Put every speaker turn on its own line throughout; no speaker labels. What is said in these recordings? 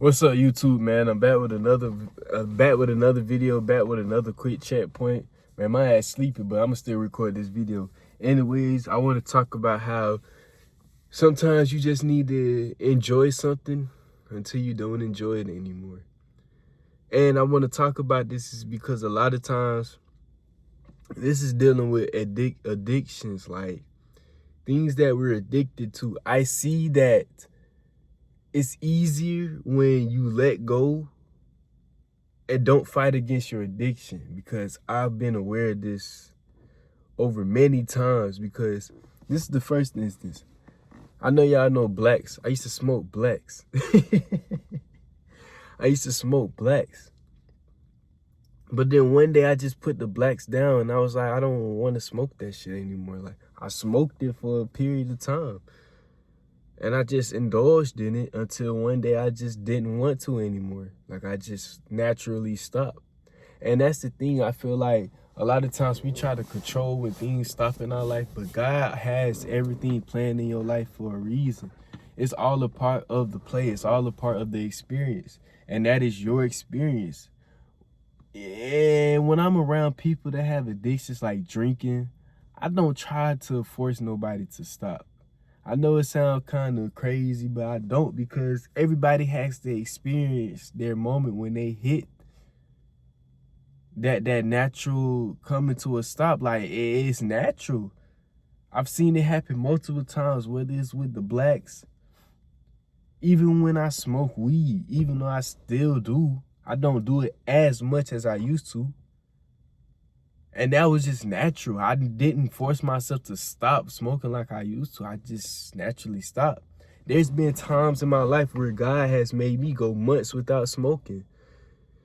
What's up, YouTube, man? I'm back with another video, back with another quick checkpoint. Man, my ass sleepy, but I'm gonna still record this video. Anyways, I want to talk about how sometimes you just need to enjoy something until you don't enjoy it anymore. And I want to talk about this is because a lot of times this is dealing with addictions, like things that we're addicted to. I see that it's easier when you let go and don't fight against your addiction, because I've been aware of this over many times. Because this is the first instance. I know y'all know blacks. I used to smoke blacks. I used to smoke blacks. But then one day I just put the blacks down and I was like, I don't want to smoke that shit anymore. Like, I smoked it for a period of time and I just indulged in it until one day I just didn't want to anymore. Like, I just naturally stopped. And that's the thing. I feel like a lot of times we try to control when things stop in our life, but God has everything planned in your life for a reason. It's all a part of the play. It's all a part of the experience. And that is your experience. And when I'm around people that have addictions like drinking, I don't try to force nobody to stop. I know it sounds kind of crazy, but I don't, because everybody has to experience their moment when they hit that natural coming to a stop. Like, it's natural. I've seen it happen multiple times, whether it's with the blacks, even when I smoke weed, even though I still do. I don't do it as much as I used to. And that was just natural. I didn't force myself to stop smoking like I used to. I just naturally stopped. There's been times in my life where God has made me go months without smoking.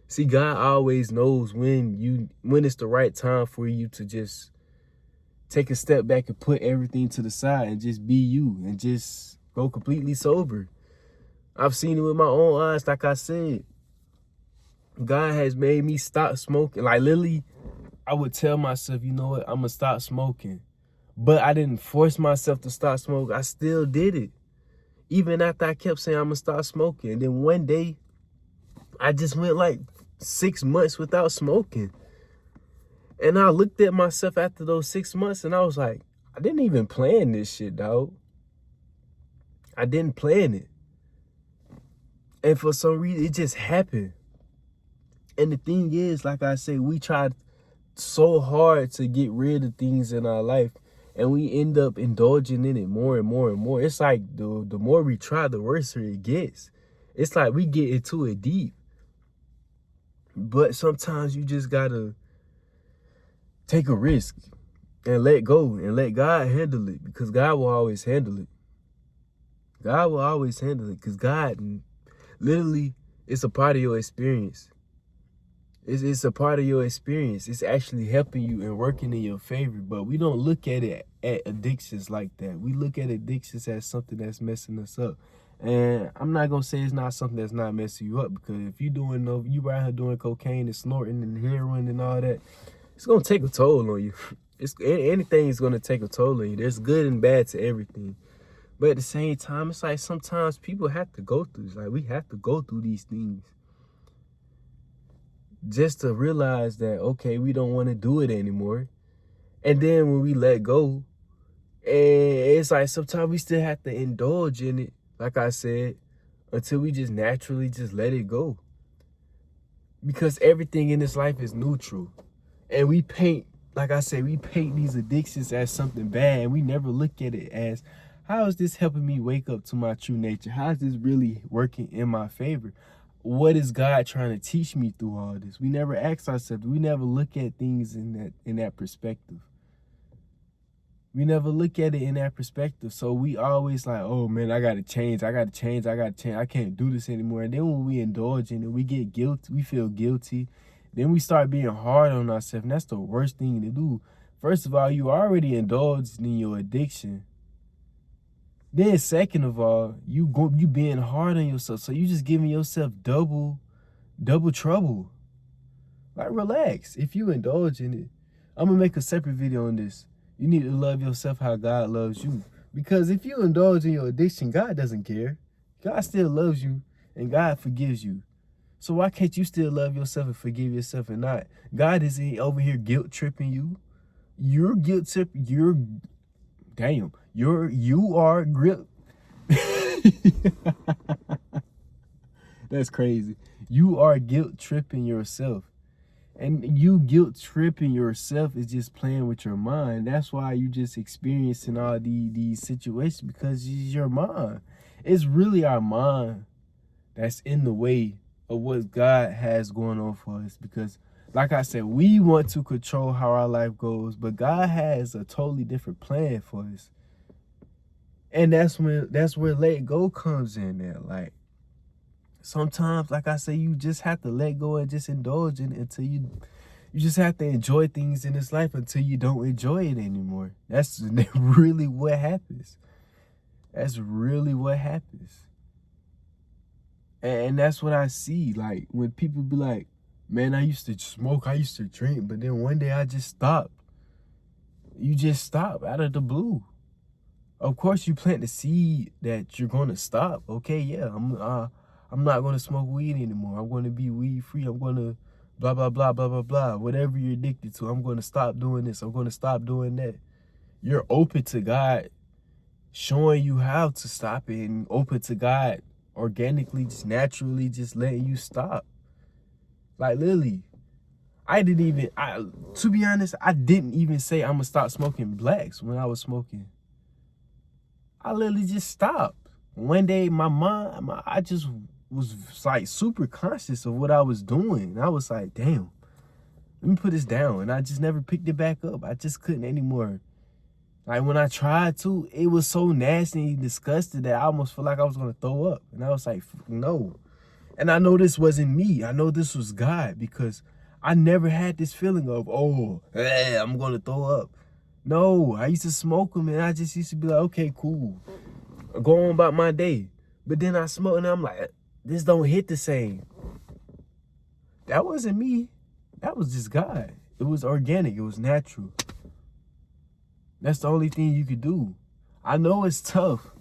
See, God always knows when it's the right time for you to just take a step back and put everything to the side and just be you and just go completely sober. I've seen it with my own eyes. Like I said, God has made me stop smoking. Like, literally, I would tell myself, you know what, I'm gonna stop smoking. But I didn't force myself to stop smoking. I still did it. Even after I kept saying I'm gonna stop smoking. And then one day, I just went like 6 months without smoking. And I looked at myself after those 6 months and I was like, I didn't even plan this shit, dog. I didn't plan it. And for some reason, it just happened. And the thing is, like I say, we tried so hard to get rid of things in our life, and we end up indulging in it more and more and more. It's like the more we try, the worse it gets. It's like we get into it deep. But sometimes you just gotta take a risk and let go and let God handle it, because God will always handle it. God will always handle it, because God, literally, it's a part of your experience. It's a part of your experience. It's actually helping you and working in your favor. But we don't look at it at addictions like that. We look at addictions as something that's messing us up. And I'm not gonna say it's not something that's not messing you up, because if you right here doing cocaine and snorting and heroin and all that, it's gonna take a toll on you. Anything is gonna take a toll on you. There's good and bad to everything. But at the same time, it's like sometimes people have to go through. It's like we have to go through these things just to realize that, okay, we don't want to do it anymore. And then when we let go, and it's like sometimes we still have to indulge in it, like I said, until we just naturally just let it go. Because everything in this life is neutral. And we paint, like I said, we paint these addictions as something bad, and we never look at it as, how is this helping me wake up to my true nature? How is this really working in my favor? What is God trying to teach me through all this? We never ask ourselves. We never look at things in that perspective. We never look at it in that perspective. So we always like, oh man, I gotta change. I can't do this anymore. And then when we indulge in it, we get guilty. We feel guilty. Then we start being hard on ourselves. And that's the worst thing to do. First of all, you already indulged in your addiction. Then second of all, you being hard on yourself. So you just giving yourself double trouble. Like, relax. If you indulge in it, I'm gonna make a separate video on this. You need to love yourself how God loves you. Because if you indulge in your addiction, God doesn't care. God still loves you. and God forgives you. So why can't you still love yourself and forgive yourself and not? God isn't over here guilt tripping you. You're guilt tripping. You are guilt. That's crazy. You are guilt tripping yourself. And you guilt tripping yourself is just playing with your mind. That's why you just experiencing all these situations, because it's your mind. It's really our mind that's in the way of what God has going on for us. Because like I said, we want to control how our life goes, but God has a totally different plan for us. And that's where let go comes in there. Like, sometimes, like I say, you just have to let go and just indulge in it until you just have to enjoy things in this life until you don't enjoy it anymore. That's really what happens. That's really what happens. And that's what I see. Like, when people be like, man, I used to smoke, I used to drink, but then one day I just stopped. You just stop out of the blue. Of course, you plant the seed that you're going to stop. Okay, yeah, I'm not going to smoke weed anymore. I'm going to be weed free. I'm going to blah, blah, blah, blah, blah, blah. Whatever you're addicted to, I'm going to stop doing this. I'm going to stop doing that. You're open to God showing you how to stop it, and open to God organically, just naturally, just letting you stop. Like, literally, to be honest, I didn't even say I'm going to stop smoking blacks when I was smoking. I literally just stopped. One day, I just was like super conscious of what I was doing. And I was like, damn, let me put this down. And I just never picked it back up. I just couldn't anymore. Like, when I tried to, it was so nasty and disgusting that I almost felt like I was going to throw up. And I was like, no. And I know this wasn't me. I know this was God, because I never had this feeling of, I'm going to throw up. No, I used to smoke them, and I just used to be like, okay, cool. Go on about my day. But then I smoke, and I'm like, this don't hit the same. That wasn't me. That was just God. It was organic. It was natural. That's the only thing you could do. I know it's tough.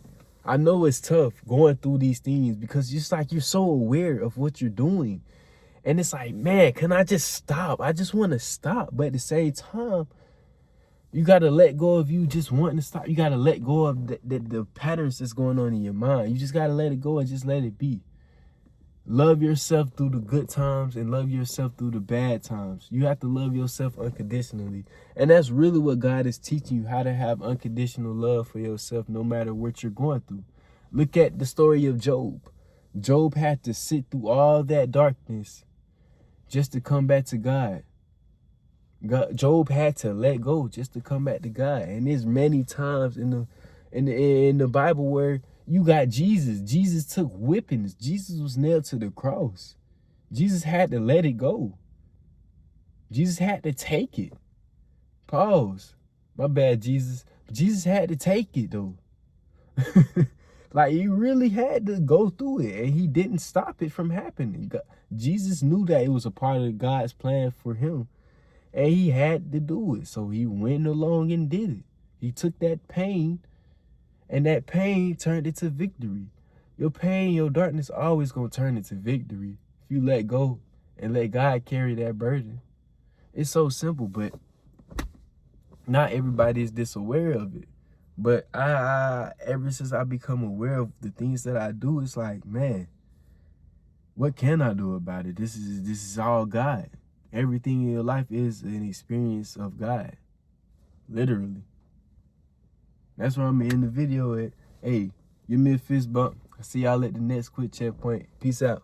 I know it's tough going through these things, because it's like you're so aware of what you're doing. And it's like, man, can I just stop? I just want to stop. But at the same time, you got to let go of you just wanting to stop. You got to let go of the patterns that's going on in your mind. You just got to let it go and just let it be. Love yourself through the good times and love yourself through the bad times. You have to love yourself unconditionally. And that's really what God is teaching you, how to have unconditional love for yourself no matter what you're going through. Look at the story of Job. Job had to sit through all that darkness just to come back to God. Job had to let go just to come back to God. And there's many times in the Bible where you got Jesus. Jesus took whippings. Jesus was nailed to the cross. Jesus had to let it go. Jesus had to take it. Pause. My bad, Jesus. Jesus had to take it, though. Like, he really had to go through it, and he didn't stop it from happening. Jesus knew that it was a part of God's plan for him. And he had to do it. So he went along and did it. He took that pain, and that pain turned into victory. Your pain, your darkness always going to turn into victory if you let go and let God carry that burden. It's so simple, but not everybody is this aware of it. But I ever since I become aware of the things that I do, it's like, man, what can I do about it? This is all God. Everything in your life is an experience of God. Literally. That's where I'm in the video at. Hey, give me a fist bump. I'll see y'all at the next quick checkpoint. Peace out.